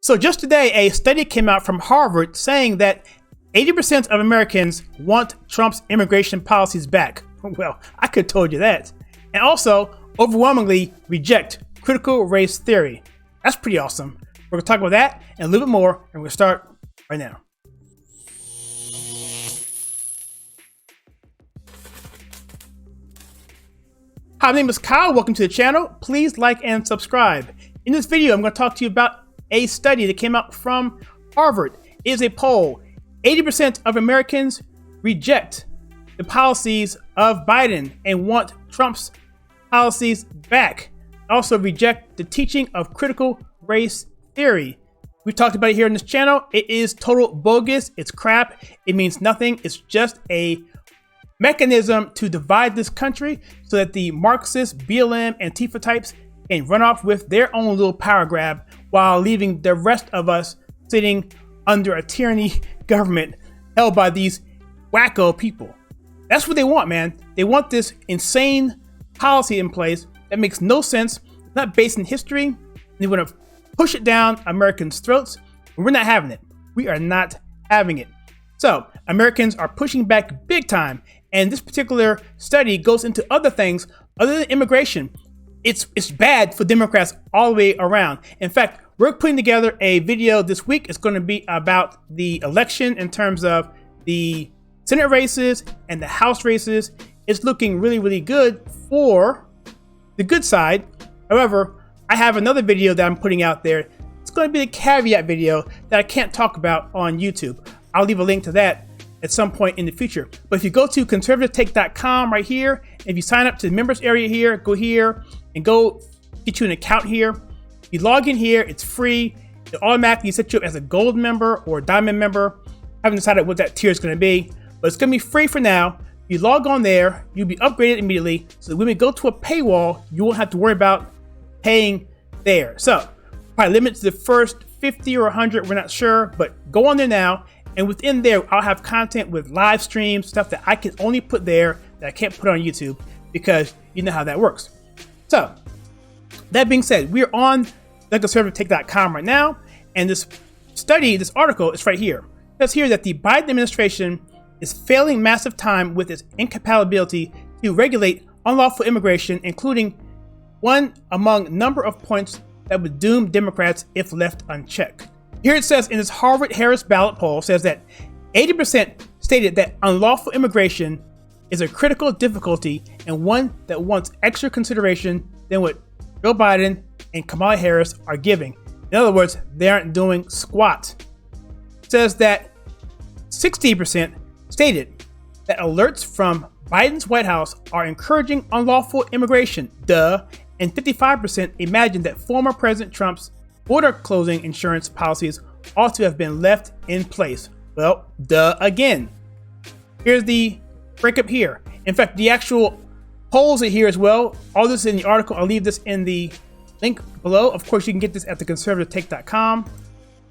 So just today, a study came out from Harvard saying that 80% of Americans want Trump's immigration policies back. Well, I could have told you that. And also, overwhelmingly reject critical race theory. That's pretty awesome. We're going to talk about that and a little bit more, and we're going to start right now. Hi, my name is Kyle. Welcome to the channel. Please like and subscribe. In this video, I'm going to talk to you about a study that came out from Harvard. It is a poll. 80% of Americans reject the policies of Biden and want Trump's policies back. Also reject the teaching of critical race theory. We've talked about it here on this channel. It is total bogus. It's crap. It means nothing. It's just a mechanism to divide this country so that the Marxist, BLM, Antifa types can run off with their own little power grab while leaving the rest of us sitting under a tyranny government held by these wacko people. That's what they want, man. They want this insane policy in place that makes no sense, not based in history. They want to push it down Americans' throats. We're not having it. We are not having it. So Americans are pushing back big time. And this particular study goes into other things other than immigration. It's bad for Democrats all the way around. In fact, we're putting together a video this week. It's going to be about the election in terms of the Senate races and the House races. It's looking really, really good for the good side. However, I have another video that I'm putting out there. It's going to be a caveat video that I can't talk about on YouTube. I'll leave a link to that at some point in the future. But if you go to conservativetake.com right here, if you sign up to the members area here, go here and go get you an account here. You log in here, it's free. It automatically sets you up as a gold member or a diamond member. I haven't decided what that tier is going to be, but it's going to be free for now. You log on there, you'll be upgraded immediately. So that when we go to a paywall, you won't have to worry about paying there. So probably limit to the first 50 or 100, we're not sure, but go on there now. And within there, I'll have content with live streams, stuff that I can only put there that I can't put on YouTube because you know how that works. So that being said, we're on theconservativetake.com right now. And this study, this article is right here. It says here that the Biden administration is failing massive time with its incompatibility to regulate unlawful immigration, including one among number of points that would doom Democrats if left unchecked. Here it says in this Harvard-Harris ballot poll says that 80% stated that unlawful immigration is a critical difficulty and one that wants extra consideration than what Joe Biden and Kamala Harris are giving. In other words, they aren't doing squat. It says that 60% stated that alerts from Biden's White House are encouraging unlawful immigration, and 55% imagined that former President Trump's border closing insurance policies ought to have been left in place. Well, again. Here's the breakup here. In fact, the actual polls are here as well. All this in the article. I'll leave this in the link below. Of course, you can get this at theconservativetake.com.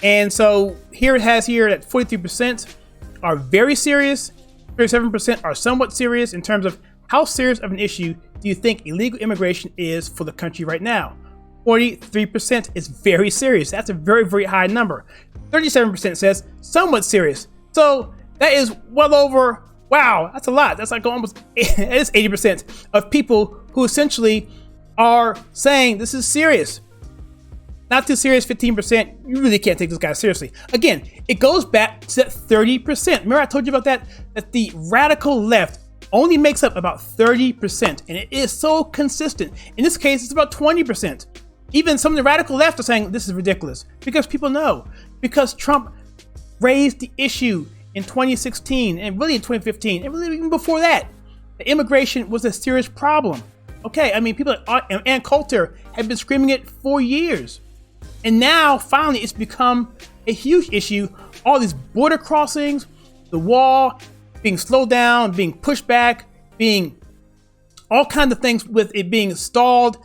And so here it has here that 43% are very serious. 37% are somewhat serious in terms of how serious of an issue do you think illegal immigration is for the country right now. 43% is very serious. That's a very, very high number. 37% says somewhat serious. So that is well over, wow, that's a lot. That's like almost, it is 80% of people who essentially are saying this is serious. Not too serious, 15%. You really can't take this guy seriously. Again, it goes back to that 30%. Remember I told you about that the radical left only makes up about 30%, and it is so consistent. In this case, it's about 20%. Even some of the radical left are saying this is ridiculous because people know. Because Trump raised the issue in 2016 and really in 2015 and really even before that. The immigration was a serious problem. Okay, I mean, people like Ann Coulter have been screaming it for years. And now, finally, it's become a huge issue. All these border crossings, the wall being slowed down, being pushed back, being all kinds of things with it being stalled.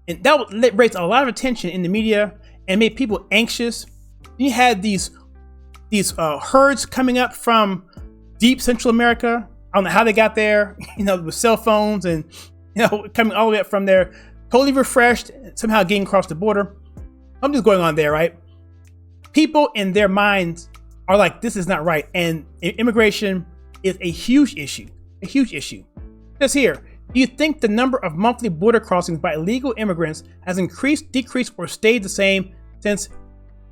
And that raised a lot of attention in the media and made people anxious. You had these herds coming up from deep Central America. I don't know how they got there, with cell phones and, coming all the way up from there, totally refreshed, somehow getting across the border. Something's going on there, right? People in their minds are like, this is not right. And immigration is a huge issue, a huge issue. Just here, do you think the number of monthly border crossings by illegal immigrants has increased, decreased, or stayed the same since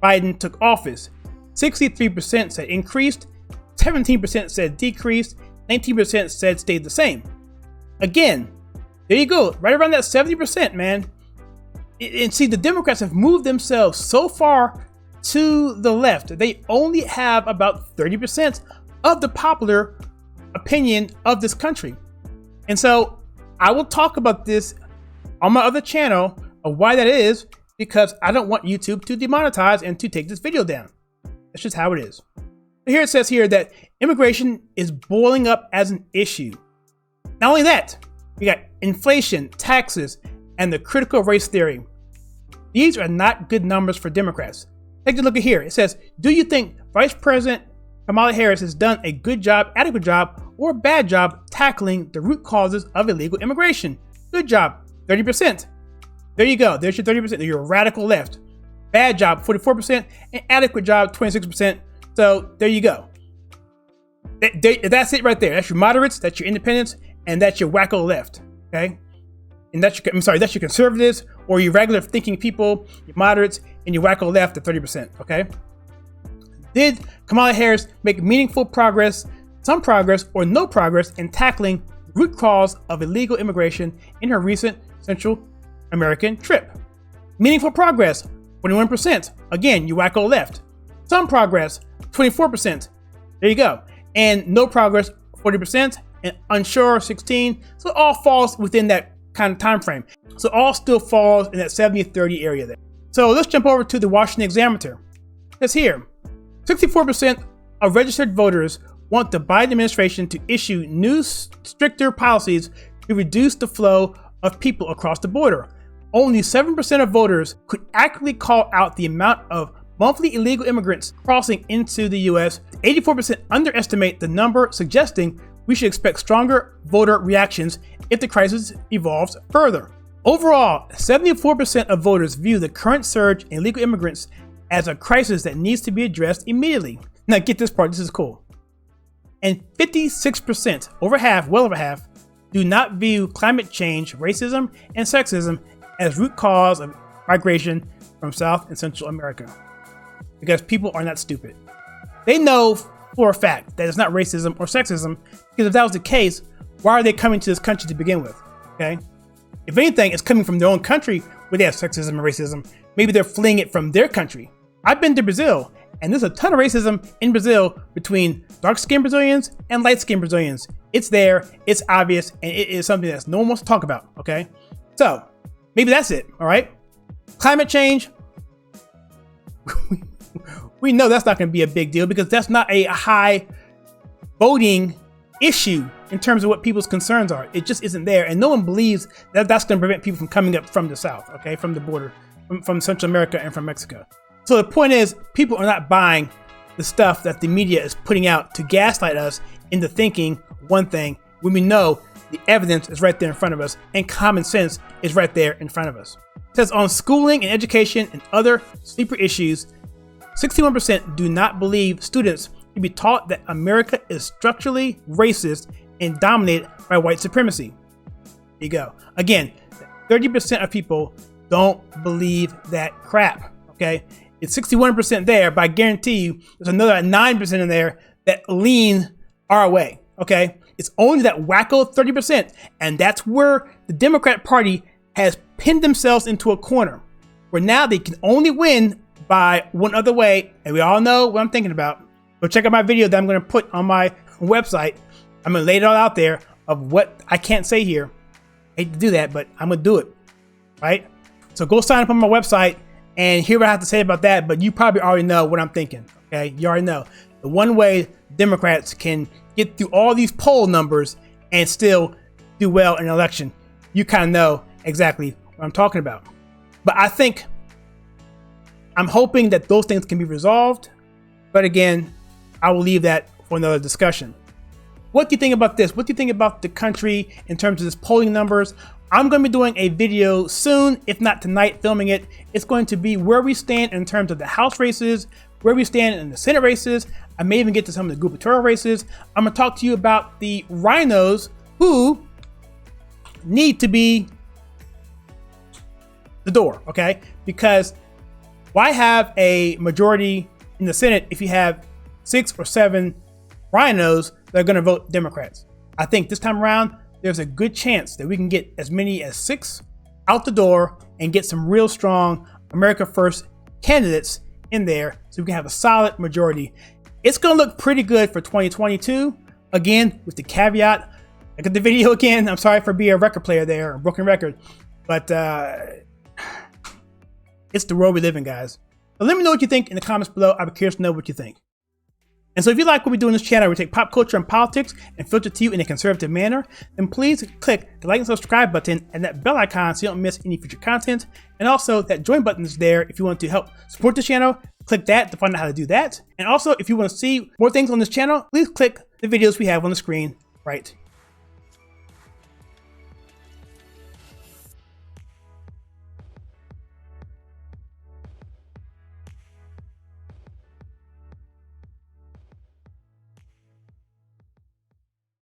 Biden took office? 63% said increased, 17% said decreased, 19% said stayed the same. Again, there you go, right around that 70%, man. And see, the Democrats have moved themselves so far to the left. They only have about 30% of the popular opinion of this country. And so I will talk about this on my other channel of why that is, because I don't want YouTube to demonetize and to take this video down. That's just how it is. Here it says here that immigration is boiling up as an issue. Not only that, we got inflation, taxes, and the critical race theory. These are not good numbers for Democrats. Take a look at here. It says, do you think Vice President Kamala Harris has done a good job, adequate job, or a bad job tackling the root causes of illegal immigration? Good job, 30%. There you go. There's your 30%. You're a radical left. Bad job, 44%, and adequate job, 26%. So there you go. That's it right there. That's your moderates, that's your independents, and that's your wacko left. Okay? And that's your conservatives or your regular thinking people, your moderates, and your wacko left at 30%. Okay? Did Kamala Harris make meaningful progress, some progress, or no progress in tackling the root cause of illegal immigration in her recent Central American trip? Meaningful progress, 21%. Again, you wacko left. Some progress, 24%. There you go. And no progress, 40%. And unsure, 16%. So it all falls within that kind of time frame. So it all still falls in that 70-30 area there. So let's jump over to the Washington Examiner. It's here. 64% of registered voters want the Biden administration to issue new, stricter policies to reduce the flow of people across the border. Only 7% of voters could accurately call out the amount of monthly illegal immigrants crossing into the U.S. 84% underestimate the number, suggesting we should expect stronger voter reactions if the crisis evolves further. Overall, 74% of voters view the current surge in illegal immigrants as a crisis that needs to be addressed immediately. Now get this part, this is cool. And 56%, over half, well over half, do not view climate change, racism, and sexism as root cause of migration from South and Central America. Because people are not stupid. They know for a fact that it's not racism or sexism, because if that was the case, why are they coming to this country to begin with? Okay? If anything, it's coming from their own country where they have sexism and racism. Maybe they're fleeing it from their country. I've been to Brazil, and there's a ton of racism in Brazil between dark-skinned Brazilians and light-skinned Brazilians. It's there, it's obvious, and it is something that no one wants to talk about, okay? So, maybe that's it, all right? Climate change, we know that's not going to be a big deal because that's not a high voting issue in terms of what people's concerns are. It just isn't there, and no one believes that that's going to prevent people from coming up from the South, okay, from the border, from Central America and from Mexico. So the point is, people are not buying the stuff that the media is putting out to gaslight us into thinking one thing when we know the evidence is right there in front of us and common sense is right there in front of us. It says on schooling and education and other sleeper issues, 61% do not believe students should be taught that America is structurally racist and dominated by white supremacy. There you go. Again, 30% of people don't believe that crap, okay? It's 61% there, but I guarantee you there's another 9% in there that lean our way, okay? It's only that wacko 30%, and that's where the Democrat Party has pinned themselves into a corner, where now they can only win by one other way, and we all know what I'm thinking about. Go check out my video that I'm going to put on my website. I'm going to lay it all out there of what I can't say here. I hate to do that, but I'm going to do it, right? So go sign up on my website and hear what I have to say about that, but you probably already know what I'm thinking, okay? You already know. The one way Democrats can get through all these poll numbers and still do well in an election, you kind of know exactly what I'm talking about. But I'm hoping that those things can be resolved, but again, I will leave that for another discussion. What do you think about this? What do you think about the country in terms of this polling numbers? I'm going to be doing a video soon, if not tonight, filming it. It's going to be where we stand in terms of the House races, where we stand in the Senate races. I may even get to some of the gubernatorial races. I'm going to talk to you about the rhinos who need to be the door, okay? Because why have a majority in the Senate if you have 6 or 7 rhinos that are going to vote Democrats? I think this time around, there's a good chance that we can get as many as 6 out the door and get some real strong America First candidates in there so we can have a solid majority. It's going to look pretty good for 2022. Again, with the caveat, look at the video again. I'm sorry for being a record player there, a broken record, but it's the world we live in, guys. So let me know what you think in the comments below. I'd be curious to know what you think. And so if you like what we do in this channel, we take pop culture and politics and filter to you in a conservative manner, then please click the like and subscribe button and that bell icon so you don't miss any future content. And also that join button is there if you want to help support the channel. Click that to find out how to do that. And also if you want to see more things on this channel, please click the videos we have on the screen right